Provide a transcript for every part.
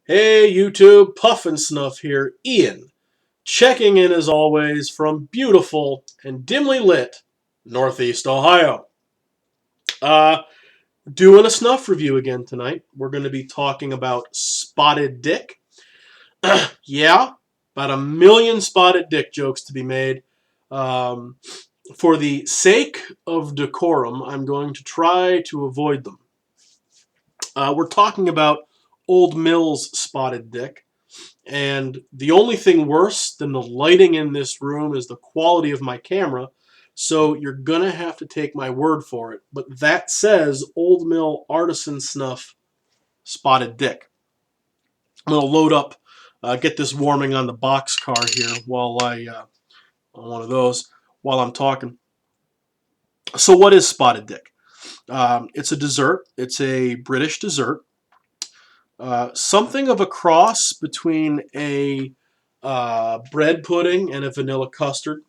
Hey YouTube, Puff and Snuff here, Ian, checking in as always from beautiful and dimly lit Northeast Ohio. Uh, Doing a Snuff review again tonight. We're going to be talking about Spotted Dick. Yeah, about a million Spotted Dick jokes to be made. Um, for the sake of decorum, I'm going to try to avoid them. We're talking about Old Mill's Spotted Dick. And the only thing worse than the lighting in this room is the quality of my camera. So you're going to have to take my word for it. But that says Old Mill Artisan Snuff Spotted Dick. I'm going to load up, get this warming on the box car here while on one of those, while I'm talking. So what is Spotted Dick? It's a dessert. It's a British dessert. Something of a cross between a bread pudding and a vanilla custard.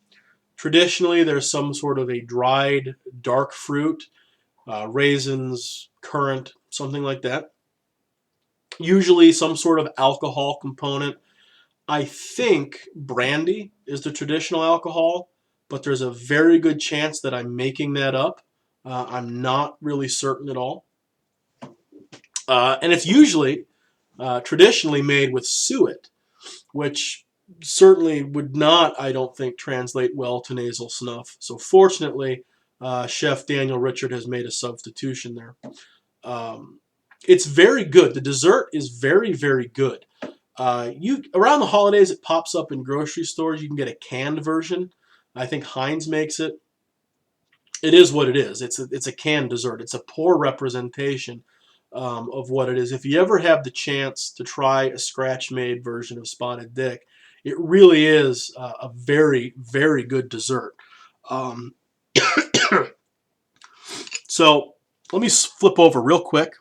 Traditionally, there's some sort of a dried dark fruit, raisins, currant, something like that. Usually some sort of alcohol component. I think brandy is the traditional alcohol, but there's a very good chance that I'm making that up. I'm not really certain at all. And it's usually traditionally made with suet, which certainly would not, I don't think, translate well to nasal snuff. So fortunately, Chef Daniel Richard has made a substitution there. Um, it's very good. The dessert is very, very good. You around the holidays, it pops up in grocery stores. You can get a canned version. I think Heinz makes it. It is what it is. It's a canned dessert. It's a poor representation of what it is. If you ever have the chance to try a scratch-made version of Spotted Dick, it really is a very, very good dessert. Um, so let me flip over real quick.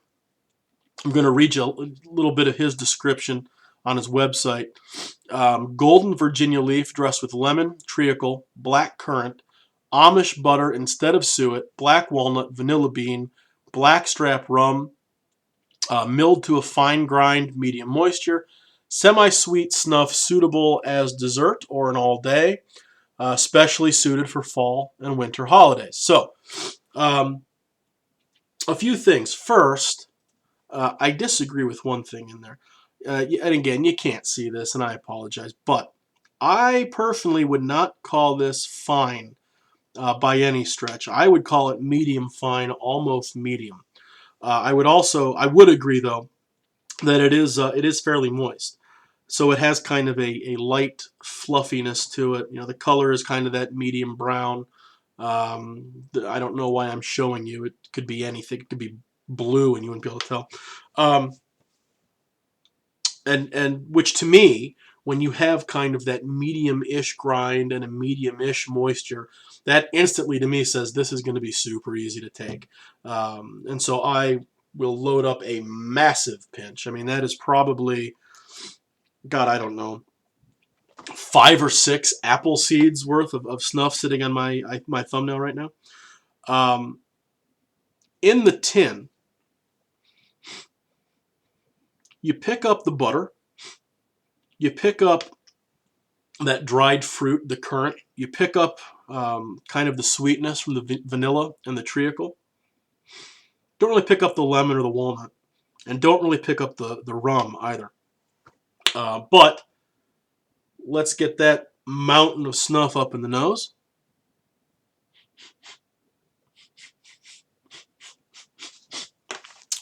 I'm going to read you a little bit of his description on his website. Golden Virginia leaf dressed with lemon, treacle, black currant, Amish butter instead of suet, black walnut, vanilla bean, blackstrap rum, milled to a fine grind, medium moisture, semi-sweet snuff suitable as dessert or an all-day, especially suited for fall and winter holidays. So, um, a few things. First, I disagree with one thing in there. And again, you can't see this, and I apologize, but I personally would not call this fine by any stretch. I would call it medium fine, almost medium. I would agree though that it is fairly moist. So it has kind of a light fluffiness to it. You know, the color is kind of that medium brown. I don't know why I'm showing you. It could be anything. It could be blue, and you wouldn't be able to tell. Um, and which to me, when you have kind of that medium-ish grind and a medium-ish moisture, that instantly to me says this is going to be super easy to take. And so I will load up a massive pinch. I mean, that is probably, God, I don't know, 5 or 6 apple seeds worth of snuff sitting on my thumbnail right now. Um, in the tin, you pick up the butter, you pick up that dried fruit, the currant. You pick up kind of the sweetness from the vanilla and the treacle. Don't really pick up the lemon or the walnut, and don't really pick up the rum either. But let's get that mountain of snuff up in the nose.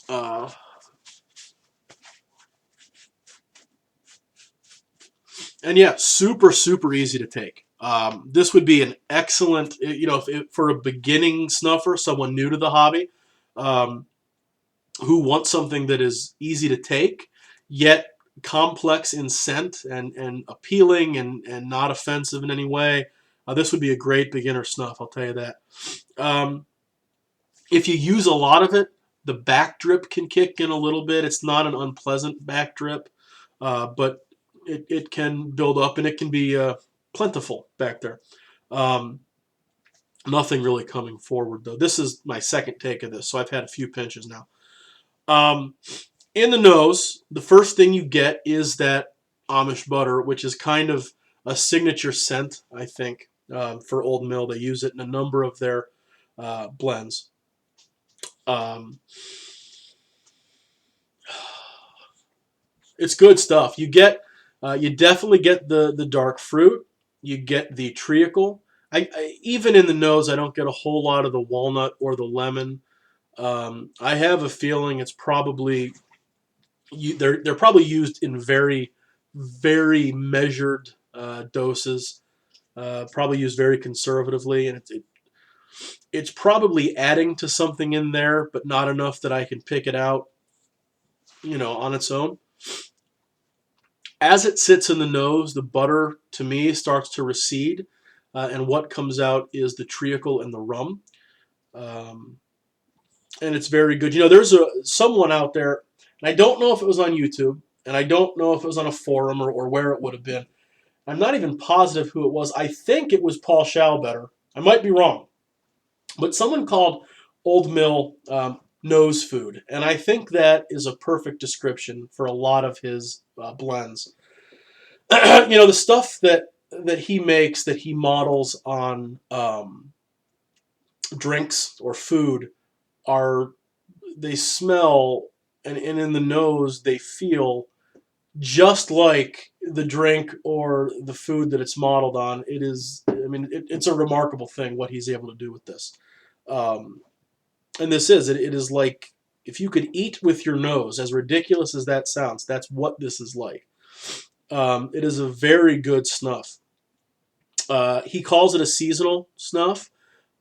Uh, and yeah, super, super easy to take. This would be an excellent, for a beginning snuffer, someone new to the hobby, um, who wants something that is easy to take, yet complex in scent and appealing and not offensive in any way. This would be a great beginner snuff, I'll tell you that. Um, if you use a lot of it, the back drip can kick in a little bit. It's not an unpleasant back drip, but it can build up and it can be plentiful back there. Um, Nothing really coming forward, though. This is my second take of this, so I've had a few pinches now. Um, In the nose, the first thing you get is that Amish butter, which is kind of a signature scent, I think, for Old Mill. They use it in a number of their blends. Um, it's good stuff. You definitely get the dark fruit. You get the treacle. Even in the nose, I don't get a whole lot of the walnut or the lemon. I have a feeling it's probably they're probably used in very measured doses. Probably used very conservatively, and it's probably adding to something in there, but not enough that I can pick it out, on its own. As it sits in the nose, the butter to me starts to recede, and what comes out is the treacle and the rum, um, and it's very good. There's someone out there, and I don't know if it was on YouTube, and I don't know if it was on a forum or where it would have been. I'm not even positive who it was. I think it was Paul Schallbetter. I might be wrong, but someone called Old Mill nose food, and I think that is a perfect description for a lot of his blends. The stuff that he makes, that he models on drinks or food, are they smell, and in the nose they feel just like the drink or the food that it's modeled on. It is, I mean, it's a remarkable thing what he's able to do with this. Um, and it is like if you could eat with your nose, as ridiculous as that sounds, that's what this is like. It is a very good snuff. He calls it a seasonal snuff,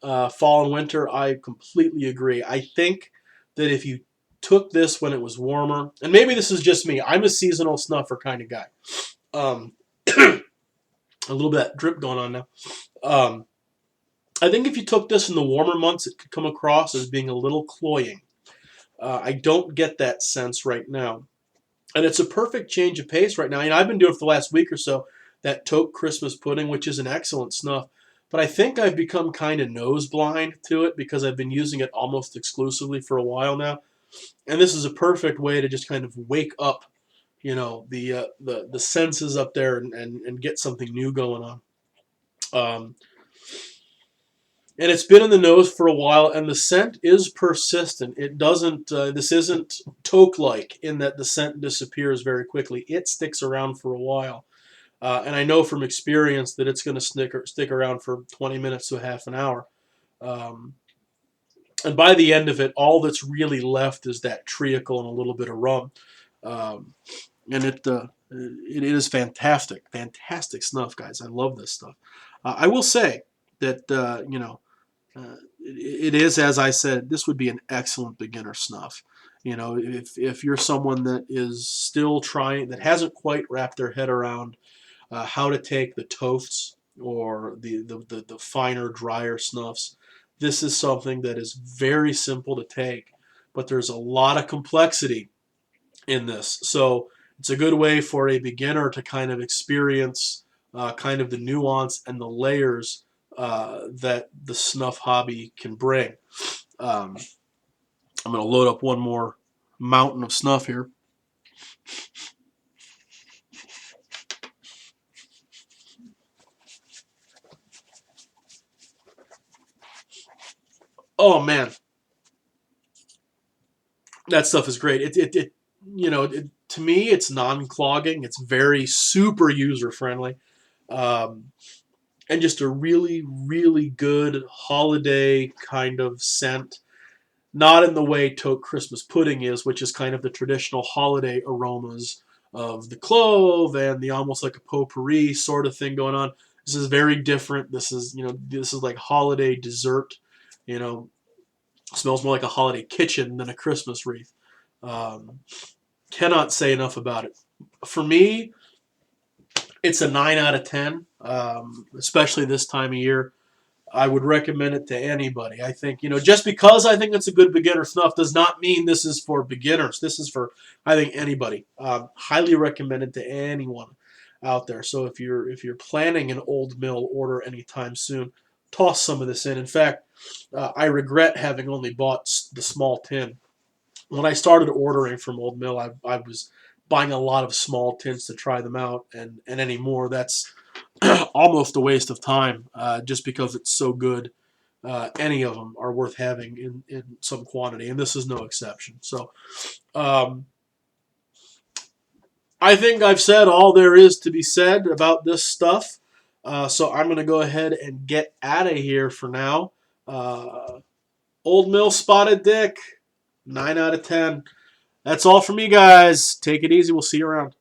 fall and winter. I completely agree. I think that if you took this when it was warmer, and maybe this is just me, I'm a seasonal snuffer kind of guy. Um, a little bit of drip going on now. Um, I think if you took this in the warmer months, it could come across as being a little cloying. I don't get that sense right now. And it's a perfect change of pace right now. I've been doing it for the last week or so that Toke Christmas pudding, which is an excellent snuff. But I think I've become kind of nose blind to it because I've been using it almost exclusively for a while now. And this is a perfect way to just kind of wake up, the senses up there and get something new going on. Um, and it's been in the nose for a while, and the scent is persistent. It doesn't. This isn't toke-like in that the scent disappears very quickly. It sticks around for a while, and I know from experience that it's going to stick around for 20 minutes to a half an hour. Um, and by the end of it, all that's really left is that treacle and a little bit of rum, um, and it is fantastic, fantastic snuff, guys. I love this stuff. I will say that it is, as I said, this would be an excellent beginner snuff. If you're someone that is still trying, that hasn't quite wrapped their head around how to take the toasts or the finer, drier snuffs, this is something that is very simple to take, but there's a lot of complexity in this. So it's a good way for a beginner to kind of experience kind of the nuance and the layers that the snuff hobby can bring. Um, I'm going to load up one more mountain of snuff here. Oh man, that stuff is great. To me, it's non-clogging. It's very super user friendly, um, and just a really, really good holiday kind of scent. Not in the way Tote Christmas pudding is, which is kind of the traditional holiday aromas of the clove and the almost like a potpourri sort of thing going on. This is very different. This is like holiday dessert. You know, smells more like a holiday kitchen than a Christmas wreath. Um, cannot say enough about it. For me, it's a 9 out of 10, especially this time of year. I would recommend it to anybody. I think, just because I think it's a good beginner snuff does not mean this is for beginners. This is for, I think, anybody. Highly recommended to anyone out there. So if you're planning an Old Mill order anytime soon, toss some of this in. In fact, I regret having only bought the small tin. when I started ordering from Old Mill, I was buying a lot of small tins to try them out, and anymore that's almost a waste of time, just because it's so good. Any of them are worth having in some quantity, and this is no exception. So um, I think I've said all there is to be said about this stuff. So I'm going to go ahead and get out of here for now. Uh, Old Mill Spotted Dick, 9 out of 10. That's all from me, guys. Take it easy. We'll see you around.